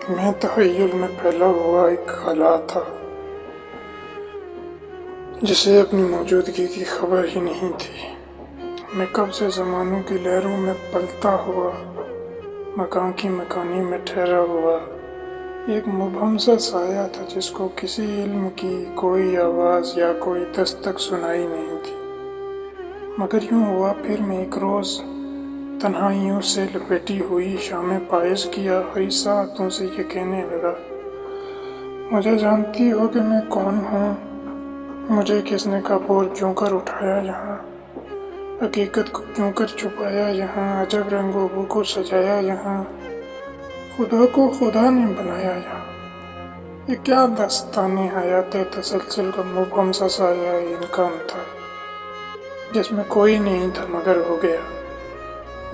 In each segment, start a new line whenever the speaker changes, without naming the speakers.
میں تخیل میں پھیلا ہوا ایک خلا تھا جسے اپنی موجودگی کی خبر ہی نہیں تھی۔ میں کب سے زمانوں کی لہروں میں پلتا ہوا، مکان کی مکانی میں ٹھہرا ہوا ایک مبہم سا سایہ تھا جس کو کسی علم کی کوئی آواز یا کوئی دستک سنائی نہیں تھی۔ مگر یوں ہوا پھر میں ایک روز تنہائیوں سے لپیٹی ہوئی شام پائیز کی آخری ساعتوں سے یہ کہنے لگا، مجھے جانتی ہو کہ میں کون ہوں؟ مجھے کس نے کپور کیوں کر اٹھایا یہاں؟ حقیقت کو کیوں کر چھپایا یہاں؟ عجب رنگ و بو کو سجایا یہاں؟ خدا کو خدا نے بنایا یہاں؟ یہ کیا داستان حیات تسلسل کا مبہم سا سایہ امکان تھا جس میں کوئی نہیں تھا مگر ہو گیا،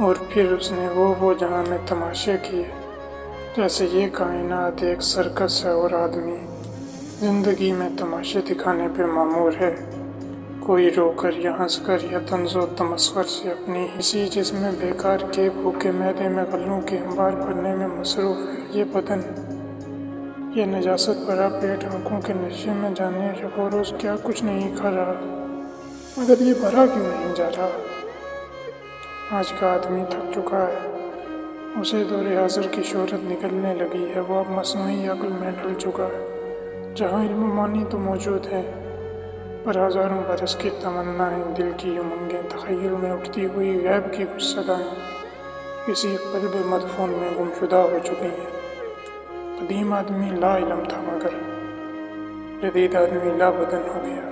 اور پھر اس نے وہ جہاں میں تماشے کیے، جیسے یہ کائنات ایک سرکس ہے اور آدمی زندگی میں تماشے دکھانے پہ مامور ہے، کوئی رو کر یا ہنس کر یا طنز و تمسخر سے اپنی اسی جسم بیکار کے بھوکے معدے میں غلوں کے انبار بھرنے میں مصروف ہے۔ یہ بدن، یہ نجاست بھرا پیٹ آنکھوں کے نشے میں جانے شب و روز کیا کچھ نہیں کھا رہا، مگر یہ بھرا کیوں نہیں جا رہا؟ آج کا آدمی تھک چکا ہے، اسے دور حاضر کی شہرت نکلنے لگی ہے، وہ اب مصنوعی عقل میں ڈھل چکا ہے، جہاں علم و معنی تو موجود ہے پر ہزاروں برس کی تمنائیں، دل کی امنگیں، تخیل میں اٹھتی ہوئی غیب کی کچھ صدائیں کسی قلب مدفون میں گمشدہ ہو چکی ہیں۔ قدیم آدمی لا علم تھا مگر جدید آدمی لا بدن ہو گیا۔